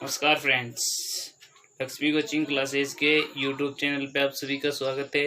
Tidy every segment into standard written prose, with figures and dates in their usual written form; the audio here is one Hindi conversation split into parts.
नमस्कार फ्रेंड्स, लक्ष्मी कोचिंग क्लासेज के यूट्यूब चैनल पे आप सभी का स्वागत है।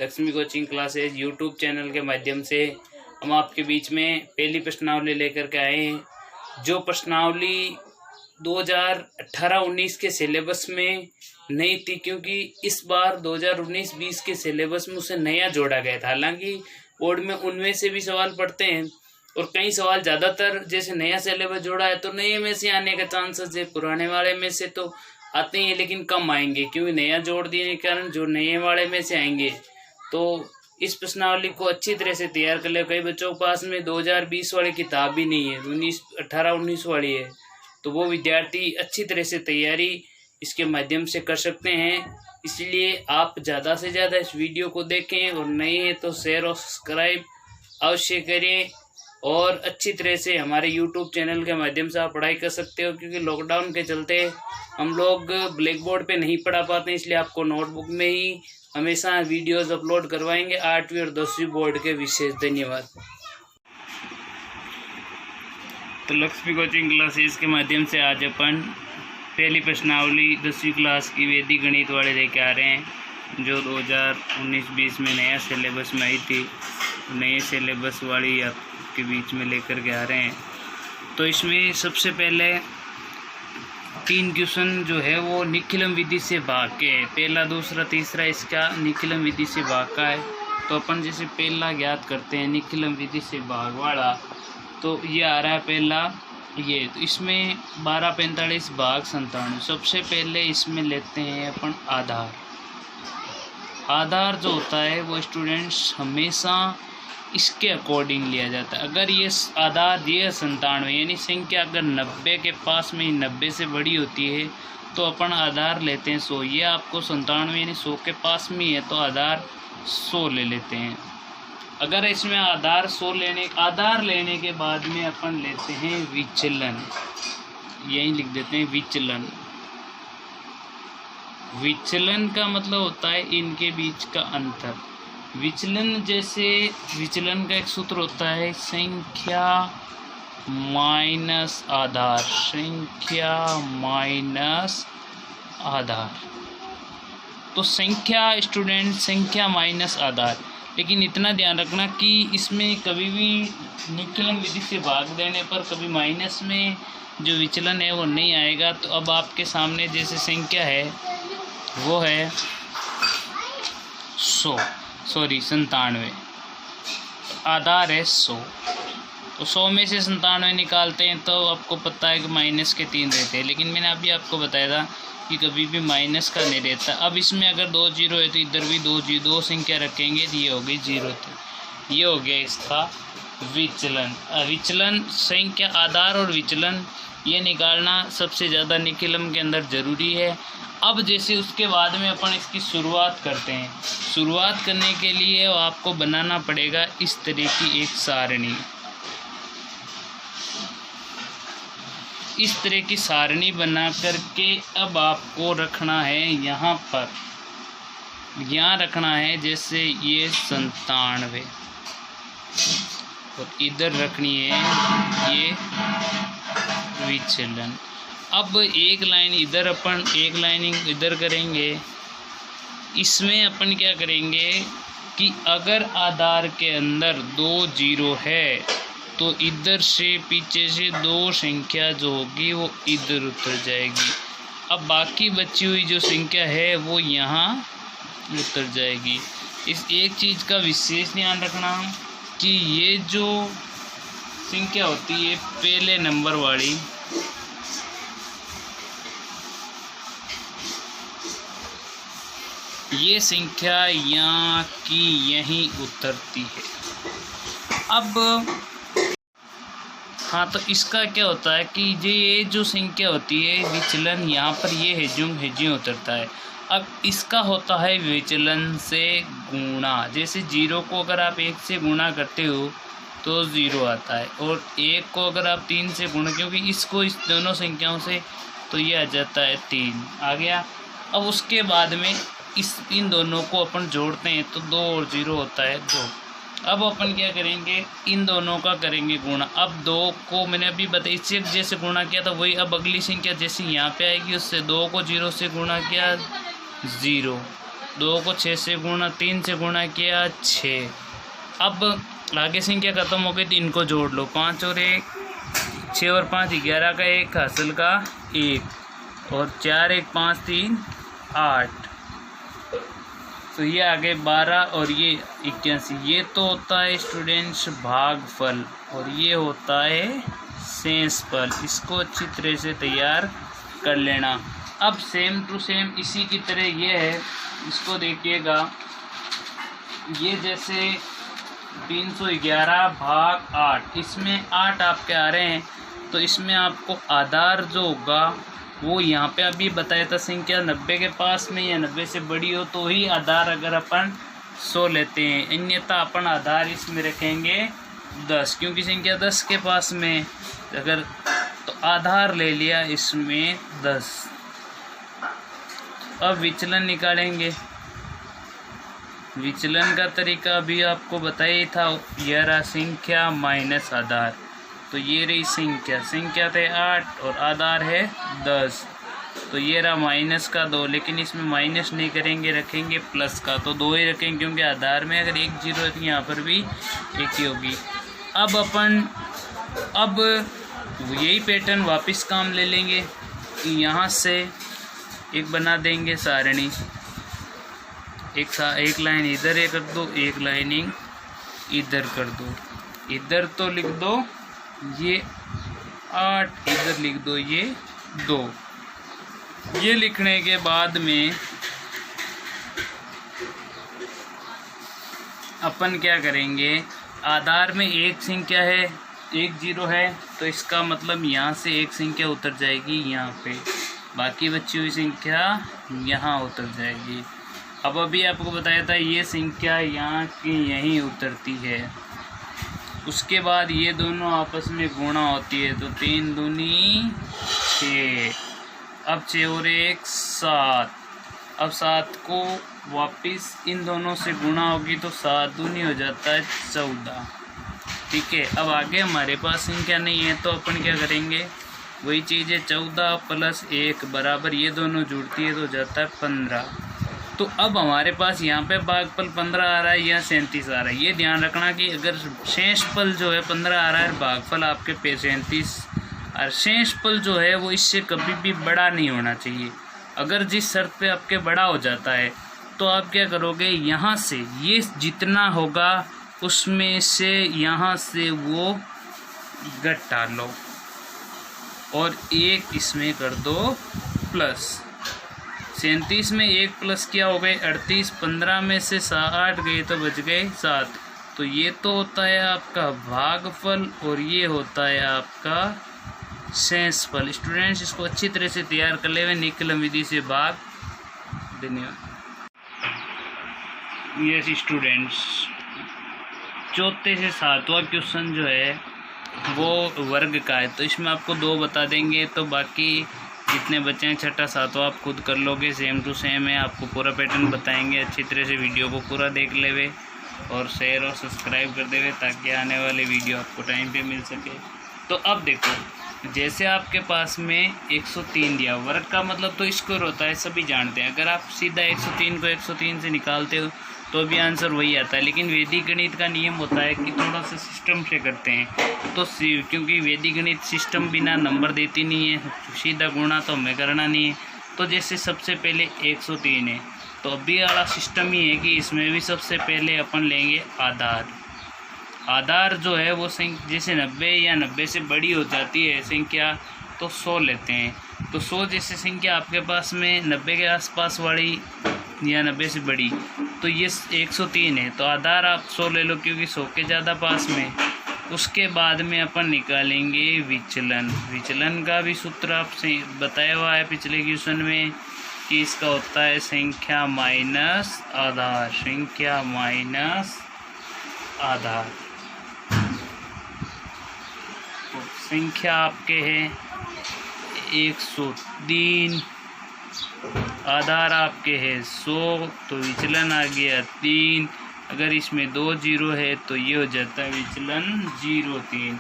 Lakshmi coaching classes YouTube channel के माध्यम से हम आपके बीच में पहली प्रश्नावली लेकर के आए हैं, जो प्रश्नावली 2018-19 के सिलेबस में नहीं थी, क्योंकि इस बार 2019-20 के सिलेबस में उसे नया जोड़ा गया था। हालांकि बोर्ड में उनमें से भी सवाल पढ़ते हैं और कई सवाल ज़्यादातर जैसे नया सिलेबस जोड़ा है तो नए में से आने का चांसेस है, पुराने वाले में से तो आते हैं लेकिन कम आएंगे, क्योंकि नया जोड़ देने के कारण जो नए वाले में से आएंगे। तो इस प्रश्नावली को अच्छी तरह से तैयार कर ले। कई बच्चों के पास में 2020 वाली किताब भी नहीं है, 18-19 वाली है, तो वो विद्यार्थी अच्छी तरह से तैयारी इसके माध्यम से कर सकते हैं। इसलिए आप ज़्यादा से ज़्यादा इस वीडियो को देखें और नए हैं तो शेयर और सब्सक्राइब अवश्य करें और अच्छी तरह से हमारे YouTube चैनल के माध्यम से आप पढ़ाई कर सकते हो, क्योंकि लॉकडाउन के चलते हम लोग ब्लैक बोर्ड पे नहीं पढ़ा पाते, इसलिए आपको नोटबुक में ही हमेशा वीडियोस अपलोड करवाएंगे 8वीं और 10वीं बोर्ड के विशेष। धन्यवाद। तो लक्ष्मी कोचिंग क्लासेस के माध्यम से आज अपन पहली प्रश्नावली 10वीं क्लास की वैदिक गणित वाले लेके आ रहे हैं, जो 2019-20 में नया सिलेबस में आई थी। नए सिलेबस वाली के बीच में लेकर के आ रहे हैं। तो इसमें सबसे पहले 3 क्वेश्चन जो है वो निखिलम विधि से भाग के है। पहला, दूसरा, तीसरा इसका निखिलम विधि से भाग का है। तो अपन जैसे पहला ज्ञात करते हैं निखिलम विधि से भाग वाला, तो ये आ रहा है पहला ये। तो इसमें 1245 भाग 97। सबसे पहले इसमें लेते हैं अपन आधार। आधार जो होता है वो स्टूडेंट्स हमेशा इसके अकॉर्डिंग लिया जाता है। अगर ये आधार ये 97 यानी संख्या अगर 90 के पास में 90 से बड़ी होती है तो अपन आधार लेते हैं 100। ये आपको 97 यानी 100 के पास में है तो आधार 100 ले लेते हैं। अगर इसमें आधार लेने के बाद में अपन लेते हैं विचलन। यही लिख देते हैं विचलन। विचलन का मतलब होता है इनके बीच का अंतर। विचलन का एक सूत्र होता है संख्या माइनस आधार। संख्या माइनस आधार, तो संख्या माइनस आधार। लेकिन इतना ध्यान रखना कि इसमें कभी भी निखिलम विधि से भाग देने पर कभी माइनस में जो विचलन है वो नहीं आएगा। तो अब आपके सामने जैसे संख्या है वो है 97, आधार है 100। तो 100 में से 97 निकालते हैं तो आपको पता है कि माइनस के 3 रहते हैं, लेकिन मैंने अभी आपको बताया था कि कभी भी माइनस का नहीं रहता। अब इसमें अगर 2 जीरो है तो इधर भी 2 संख्या रखेंगे तो ये हो गई 0। तो ये हो गया इसका विचलन। विचलन संख्या आधार और विचलन ये निकालना सबसे ज़्यादा निखिलम के अंदर ज़रूरी है। अब जैसे उसके बाद में अपन इसकी शुरुआत करते हैं। शुरुआत करने के लिए आपको बनाना पड़ेगा इस तरह की एक सारणी। इस तरह की सारणी बना करके अब आपको रखना है यहाँ पर, यहाँ रखना है जैसे ये 97 और इधर रखनी है ये विचलन। अब एक लाइन इधर अपन एक लाइनिंग इधर करेंगे। इसमें अपन क्या करेंगे कि अगर आधार के अंदर 2 जीरो है तो इधर से पीछे से 2 संख्या जो होगी वो इधर उतर जाएगी। अब बाकी बची हुई जो संख्या है वो यहाँ उतर जाएगी। इस एक चीज़ का विशेष ध्यान रखना कि ये जो संख्या होती है पहले नंबर वाली, ये संख्या यहाँ की यहीं उतरती है। अब हाँ, तो इसका क्या होता है कि ये जो संख्या होती है विचलन यहाँ पर ये हेजियों उतरता है। अब इसका होता है विचलन से गुणा। जैसे 0 को अगर आप 1 से गुणा करते हो तो 0 आता है, और 1 को अगर आप 3 से गुणा, क्योंकि इसको इस दोनों संख्याओं से, तो ये आ जाता है 3 आ गया। अब उसके बाद में इन दोनों को अपन जोड़ते हैं तो 2 और 0 होता है 2। अब अपन क्या करेंगे, इन दोनों का करेंगे गुणा। अब 2 को मैंने अभी बताया इससे जैसे गुणा किया था वही अब अगली संख्या जैसे यहाँ पे आएगी उससे 2 को 0 से गुणा किया 0, 2 को 6 से गुणा 3 से गुणा किया 6। अब आगे संख्या खत्म हो गई तो इनको जोड़ लो, 5 और 1 6 और 5 11 का 1 हासिल का 1 और 4 1 5 3 8। तो ये आगे 12 और ये 81। ये तो होता है स्टूडेंट्स भागफल और ये होता है शेषफल। इसको अच्छी तरह से तैयार कर लेना। अब सेम टू सेम इसी की तरह ये है, इसको देखिएगा। ये जैसे 311 भाग 8, इसमें 8 आपके आ रहे हैं तो इसमें आपको आधार जो होगा वो यहाँ पे अभी बताया था संख्या 90 के पास में या 90 से बड़ी हो तो ही आधार अगर अपन 100 लेते हैं, अन्यथा अपन आधार इसमें रखेंगे 10 क्योंकि संख्या 10 के पास में अगर तो आधार ले लिया इसमें 10। अब विचलन निकालेंगे। विचलन का तरीका अभी आपको बताया था, यह रहा संख्या माइनस आधार। तो ये रही संख्या थे 8 और आधार है 10। तो ये रहा माइनस का 2, लेकिन इसमें माइनस नहीं करेंगे, रखेंगे प्लस का। तो 2 ही रखेंगे क्योंकि आधार में अगर 1 0 है तो यहाँ पर भी 1 ही होगी। अब अपन यही पैटर्न वापस काम ले लेंगे। यहाँ से एक बना देंगे सारणी, एक लाइन इधर कर दो, एक लाइनिंग इधर कर दो। इधर तो लिख दो ये 8, इधर लिख दो ये 2। ये लिखने के बाद में अपन क्या करेंगे, आधार में एक संख्या है 1 0 है तो इसका मतलब यहाँ से एक संख्या उतर जाएगी यहाँ पे, बाकी बची हुई संख्या यहाँ उतर जाएगी। अब अभी आपको बताया था ये संख्या यहाँ की यहीं उतरती है। उसके बाद ये दोनों आपस में गुणा होती है तो 3 दूनी 6। अब 6 और 1 7। अब 7 को वापस इन दोनों से गुणा होगी तो 7 दूनी हो जाता है 14। ठीक है। अब आगे हमारे पास संख्या नहीं है तो अपन क्या करेंगे, वही चीज़ है 14 प्लस 1 बराबर ये दोनों जुड़ती है तो जाता है 15। तो अब हमारे पास यहाँ पे भागफल 15 आ रहा है या 37 आ रहा है। ये ध्यान रखना कि अगर शेषफल जो है 15 आ रहा है, भागफल आपके पे 37 और शेषफल जो है वो इससे कभी भी बड़ा नहीं होना चाहिए। अगर जिस शर्त पे आपके बड़ा हो जाता है तो आप क्या करोगे, यहाँ से ये जितना होगा उसमें से यहाँ से वो घटा डालो और 1 इसमें कर दो प्लस। 37 में 1 प्लस क्या हो गए 38, 15 में से 8 गए तो बच गए 7। तो ये तो होता है आपका भागफल और ये होता है आपका शेषफल। स्टूडेंट्स इसको अच्छी तरह से तैयार कर ले निकलन विधि से भाग। धन्यवाद। यस स्टूडेंट्स, चौथे से 7वां क्वेश्चन जो है वो वर्ग का है तो इसमें आपको 2 बता देंगे तो बाकी जितने बच्चे हैं 6ठा 7वां आप खुद कर लोगे। सेम टू सेम है, आपको पूरा पैटर्न बताएंगे। अच्छी तरह से वीडियो को पूरा देख लेवे और शेयर और सब्सक्राइब कर देवे ताकि आने वाले वीडियो आपको टाइम पे मिल सके। तो अब देखो, जैसे आपके पास में 103 दिया, वर्ग का मतलब तो स्क्वायर होता है, सभी जानते हैं। अगर आप सीधा 103 को 103 से निकालते हो तो भी आंसर वही आता है। लेकिन वैदिक गणित का नियम होता है कि थोड़ा सा सिस्टम से करते हैं। तो क्योंकि वैदिक गणित सिस्टम बिना नंबर देती नहीं है, सीधा गुणा तो हमें करना नहीं है। तो जैसे सबसे पहले 103 है तो अभी वाला सिस्टम ही है कि इसमें भी सबसे पहले अपन लेंगे आधार। आधार जो है वो जैसे 90 या 90 से बड़ी हो जाती है संख्या तो 100 लेते हैं। तो 100 जैसे संख्या आपके पास में 90 के आसपास वाली या 90 से बड़ी तो ये 103 है तो आधार आप 100 ले लो क्योंकि 100 के ज़्यादा पास में। उसके बाद में अपन निकालेंगे विचलन। विचलन का भी सूत्र आपसे बताया हुआ है पिछले क्वेश्चन में कि इसका होता है संख्या माइनस आधार। संख्या माइनस आधार। तो संख्या आपके है 103, आधार आपके है 100 तो विचलन आ गया 3। अगर इसमें 2 जीरो है तो ये हो जाता है विचलन 0,3।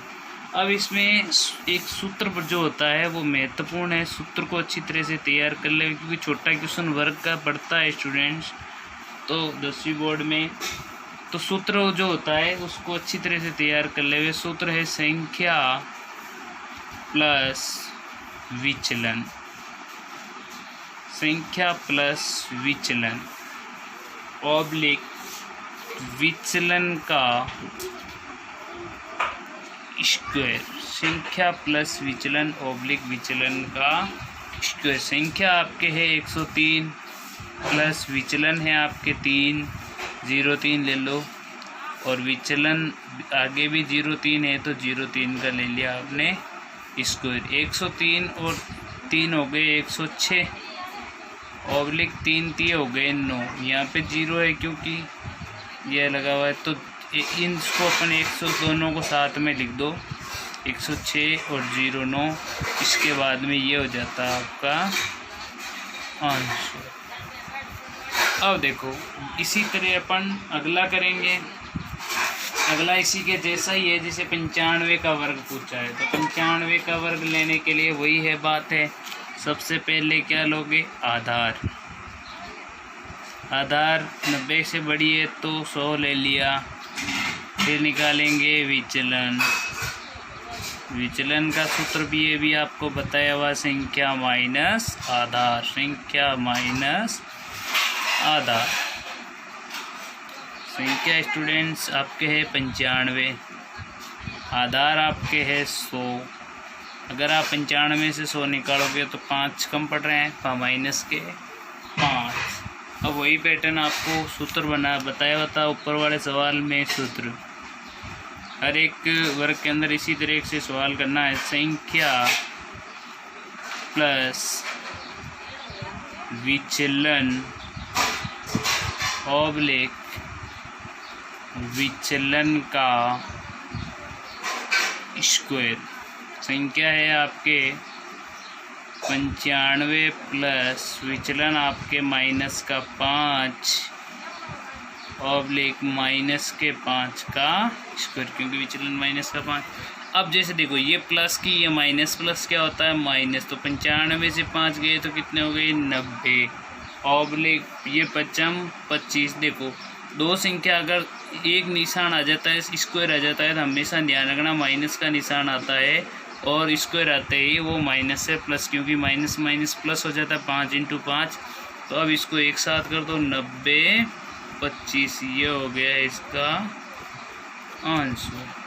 अब इसमें एक सूत्र जो होता है वो महत्वपूर्ण है, सूत्र को अच्छी तरह से तैयार कर ले, क्योंकि छोटा क्वेश्चन वर्ग का पड़ता है स्टूडेंट्स तो 10वीं बोर्ड में। तो सूत्र जो होता है उसको अच्छी तरह से तैयार कर ले। सूत्र है संख्या प्लस विचलन, संख्या प्लस विचलन ऑब्लिक विचलन का स्क्वायर, संख्या प्लस विचलन ऑब्लिक विचलन का स्क्वायर। संख्या आपके है 103 प्लस विचलन है आपके 3, 0,3 ले लो, और विचलन आगे भी 0,3 है तो 0,3 का ले लिया आपने स्क्वायर। 103 और 3 हो गए 106, ऑब्लिक 3 3 हो गए 9। यहाँ पे 0 है क्योंकि यह लगा हुआ है, तो इनको अपन 100 दोनों को साथ में लिख दो, 106 और 0 9। इसके बाद में ये हो जाता है आपका आंसर। अब देखो इसी तरह अपन अगला करेंगे। अगला इसी के जैसा ही है, जैसे 95 का वर्ग पूछा है, तो 95 का वर्ग लेने के लिए वही है बात है। सबसे पहले क्या लोगे, आधार। आधार 90 से बड़ी है तो 100 ले लिया। फिर निकालेंगे विचलन। विचलन का सूत्र भी ये भी आपको बताया हुआ, संख्या माइनस आधार, संख्या माइनस आधार। संख्या स्टूडेंट्स आपके है 95, आधार आपके है 100। अगर आप 95 से 100 निकालोगे तो 5 कम पड़ रहे हैं, माइनस के 5। अब वही पैटर्न आपको सूत्र बताया हुआ था ऊपर वाले सवाल में। सूत्र हर एक वर्ग के अंदर इसी तरह से सवाल करना है, संख्या प्लस विचलन ऑब्लिक विचलन का स्क्वायर। संख्या है आपके 95 प्लस विचलन आपके माइनस का 5 ऑब्लिक माइनस के 5 का स्क्वायर, क्योंकि विचलन माइनस का 5। अब जैसे देखो ये प्लस की ये माइनस, प्लस क्या होता है माइनस, तो 95 से 5 गए तो कितने हो गए 90 ऑब्लिक ये 25। देखो दो संख्या अगर एक निशान आ जाता है, स्क्वायर आ जाता है, तो हमेशा ध्यान रखना माइनस का निशान आता है और स्क्वायर आते ही वो माइनस से प्लस, क्योंकि माइनस माइनस प्लस हो जाता है 5 × 5। तो अब इसको एक साथ कर दो 90 25, ये हो गया इसका आंसर।